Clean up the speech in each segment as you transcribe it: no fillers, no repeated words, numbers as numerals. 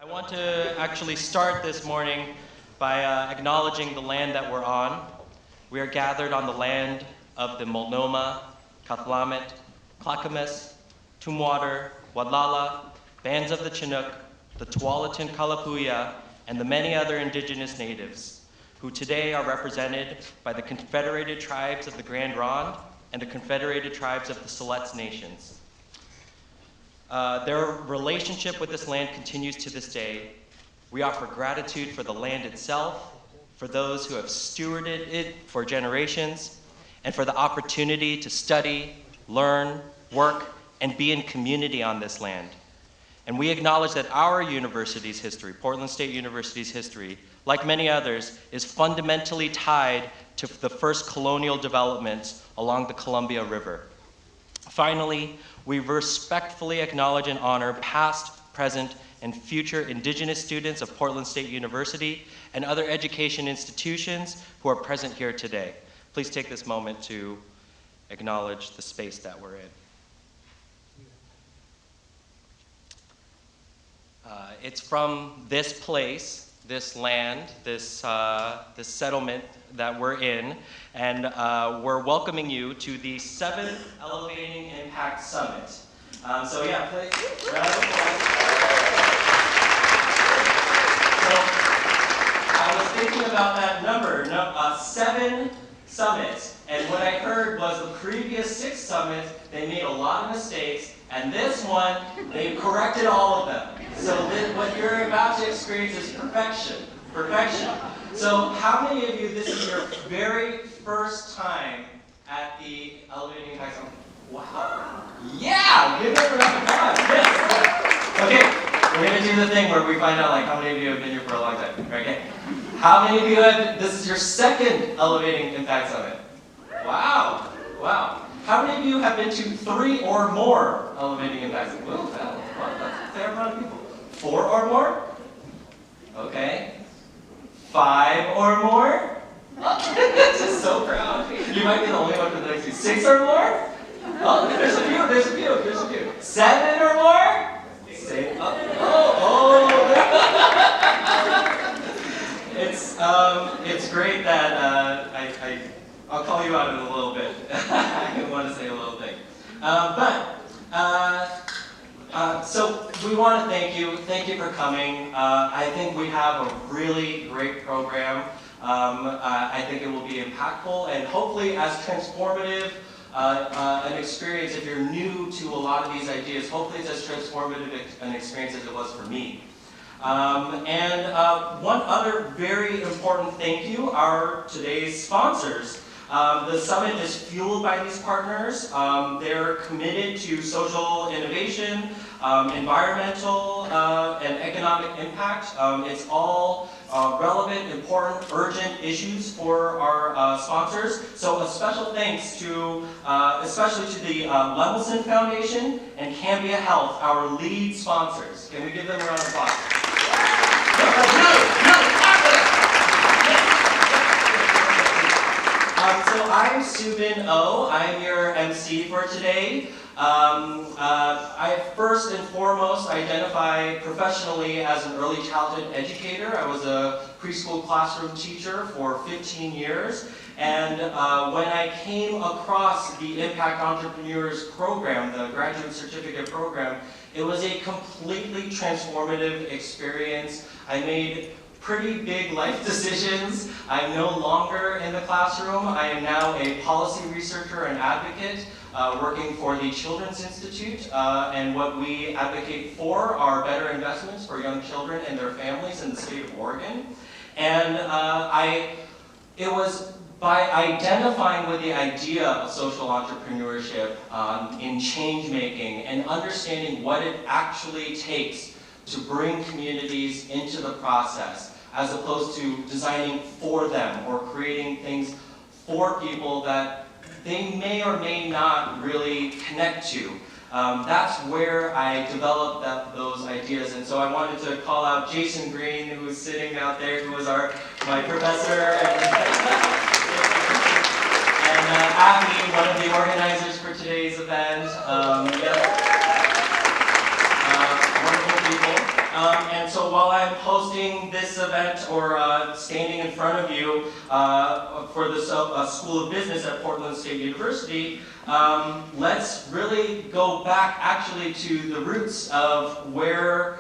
I want to actually start this morning by acknowledging the land that we're on. We are gathered on the land of the Multnomah, Cathlamet, Clackamas, Tumwater, Wadlala, bands of the Chinook, the Tualatin Kalapuya, and the many other indigenous natives, who today are represented by the Confederated Tribes of the Grand Ronde and the Confederated Tribes of the Siletz Nations. Their relationship with this land continues to this day. We offer gratitude for the land itself, for those who have stewarded it for generations, and for the opportunity to study, learn, work, and be in community on this land. And we acknowledge that our university's history, Portland State University's history, like many others, is fundamentally tied to the first colonial developments along the Columbia River. Finally, we respectfully acknowledge and honor past, present, and future Indigenous students of Portland State University and other education institutions who are present here today. Please take this moment to acknowledge the space that we're in. It's from this place, this land, this settlement that we're in, and we're welcoming you to the 7th Elevating Impact Summit. So yeah, please, round of applause. So I was thinking about that number, 7 summits, and what I heard was the previous 6 summits, they made a lot of mistakes, and this one, they corrected all of them. So what you're about to experience is perfection. Perfection. So how many of you, this is your very first time at the Elevating Impact Summit? Wow. Yeah! Give them a round of applause. Yes. Okay, we're going to do the thing where we find out like how many of you have been here for a long time. Okay. How many of you have, this is your second Elevating Impact Summit? Wow. Wow. How many of you have been to 3 or more Elevating Impact Summits? Well, that's a fair amount of people. 4 or more? Okay. 5 or more? Just so proud. You might be the only one for the next few. 6 or more? Oh, there's a few. 7 or more? Say, It's great that I'll call you out in a little bit. I want to say a little thing. So we want to thank you. Thank you for coming. I think we have a really great program. I think it will be impactful and hopefully as transformative an experience. If you're new to a lot of these ideas, hopefully it's as transformative an experience as it was for me. One other very important thank you are today's sponsors. The summit is fueled by these partners. They're committed to social innovation, environmental and economic impact. It's all relevant, important, urgent issues for our sponsors. So a special thanks to, especially to the Levelson Foundation and Cambia Health, our lead sponsors. Can we give them a round of applause? So I'm Subin O. I'm your MC for today. I first and foremost identify professionally as an early childhood educator. I was a preschool classroom teacher for 15 years. And when I came across the Impact Entrepreneurs program, the graduate certificate program, it was a completely transformative experience. I made pretty big life decisions. I'm no longer in the classroom. I am now a policy researcher and advocate working for the Children's Institute. And what we advocate for are better investments for young children and their families in the state of Oregon. And it was by identifying with the idea of social entrepreneurship in change making and understanding what it actually takes to bring communities into the process, as opposed to designing for them or creating things for people that they may or may not really connect to. That's where I developed those ideas. And so I wanted to call out Jason Green, who's sitting out there, who was my professor, and Abby, one of the organizers for today's event. Wonderful people. And so hosting this event or standing in front of you for the School of Business at Portland State University, let's really go back actually to the roots of where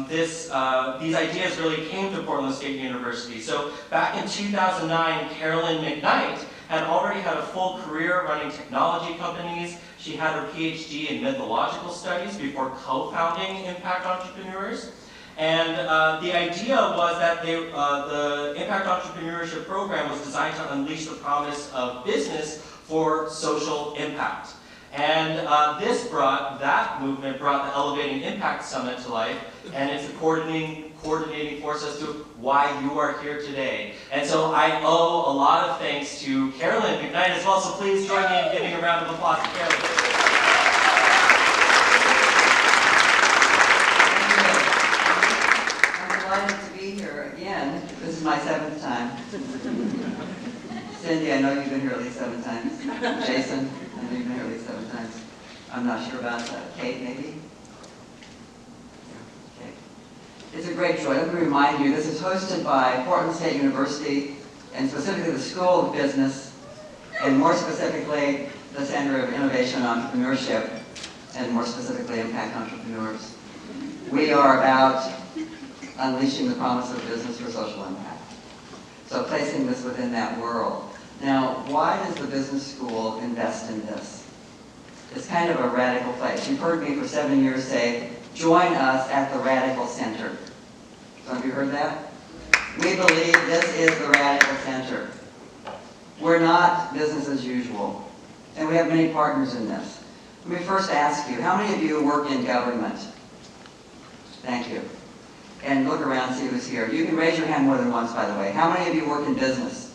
these ideas really came to Portland State University. So back in 2009, Carolyn McKnight had already had a full career running technology companies. She had her PhD in mythological studies before co-founding Impact Entrepreneurs. And the idea was that the Impact Entrepreneurship program was designed to unleash the promise of business for social impact. And that movement brought the Elevating Impact Summit to life, and it's a coordinating force as to why you are here today. And so I owe a lot of thanks to Carolyn McKnight as well, so please join me in giving a round of applause to Carolyn. I'm delighted to be here again. This is my 7th time. Cindy, I know you've been here at least 7 times. Jason, I know you've been here at least 7 times. I'm not sure about Kate, maybe? Okay. It's a great joy. Let me remind you, this is hosted by Portland State University, and specifically the School of Business, and more specifically, the Center of Innovation and Entrepreneurship, and more specifically, Impact Entrepreneurs. We are about unleashing the promise of business for social impact. So placing this within that world. Now, why does the business school invest in this? It's kind of a radical place. You've heard me for 7 years say, join us at the Radical Center. So have you heard that? We believe this is the Radical Center. We're not business as usual. And we have many partners in this. Let me first ask you, how many of you work in government? Thank you. And look around, see who's here. You can raise your hand more than once, by the way. How many of you work in business?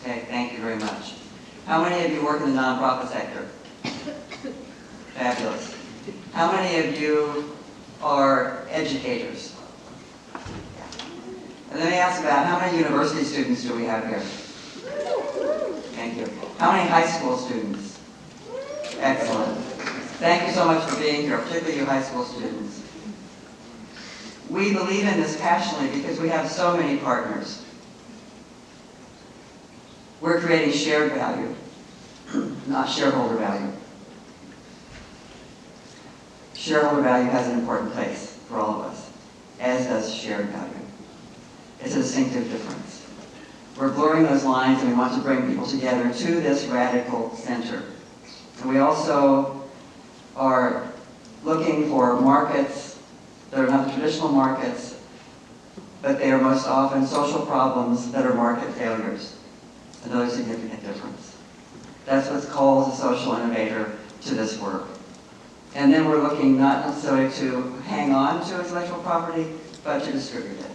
Okay, thank you very much. How many of you work in the nonprofit sector? Fabulous. How many of you are educators? And let me ask about how many university students do we have here? Thank you. How many high school students? Excellent. Thank you so much for being here, particularly you high school students. We believe in this passionately because we have so many partners. We're creating shared value, not shareholder value. Shareholder value has an important place for all of us, as does shared value. It's a distinctive difference. We're blurring those lines, and we want to bring people together to this radical center. And we also are looking for markets that are not the traditional markets, but they are most often social problems that are market failures. Another significant difference. That's what calls a social innovator to this work. And then we're looking not necessarily to hang on to intellectual property, but to distribute it.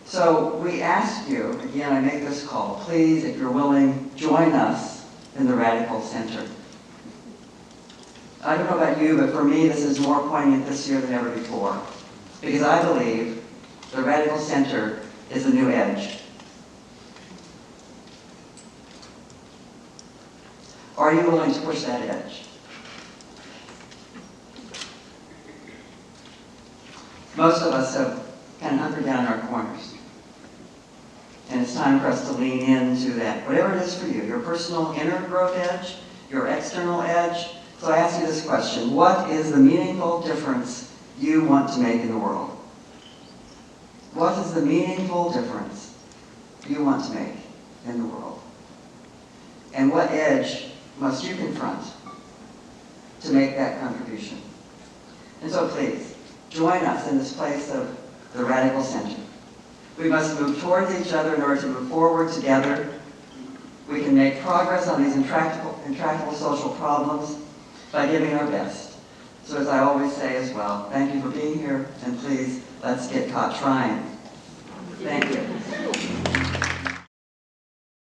So we ask you, again, I make this call, please, if you're willing, join us in the Radical Center. I don't know about you, but for me, this is more poignant this year than ever before, because I believe the Radical Center is the new edge. Are you willing to push that edge? Most of us have kind of hunkered down in our corners. And it's time for us to lean into that, whatever it is for you, your personal inner growth edge, your external edge. So I ask you this question: what is the meaningful difference you want to make in the world? What is the meaningful difference you want to make in the world? And what edge must you confront to make that contribution? And so please, join us in this place of the Radical Center. We must move towards each other in order to move forward together. We can make progress on these intractable social problems by giving our best. So as I always say as well, thank you for being here, and please, let's get caught trying. Thank you.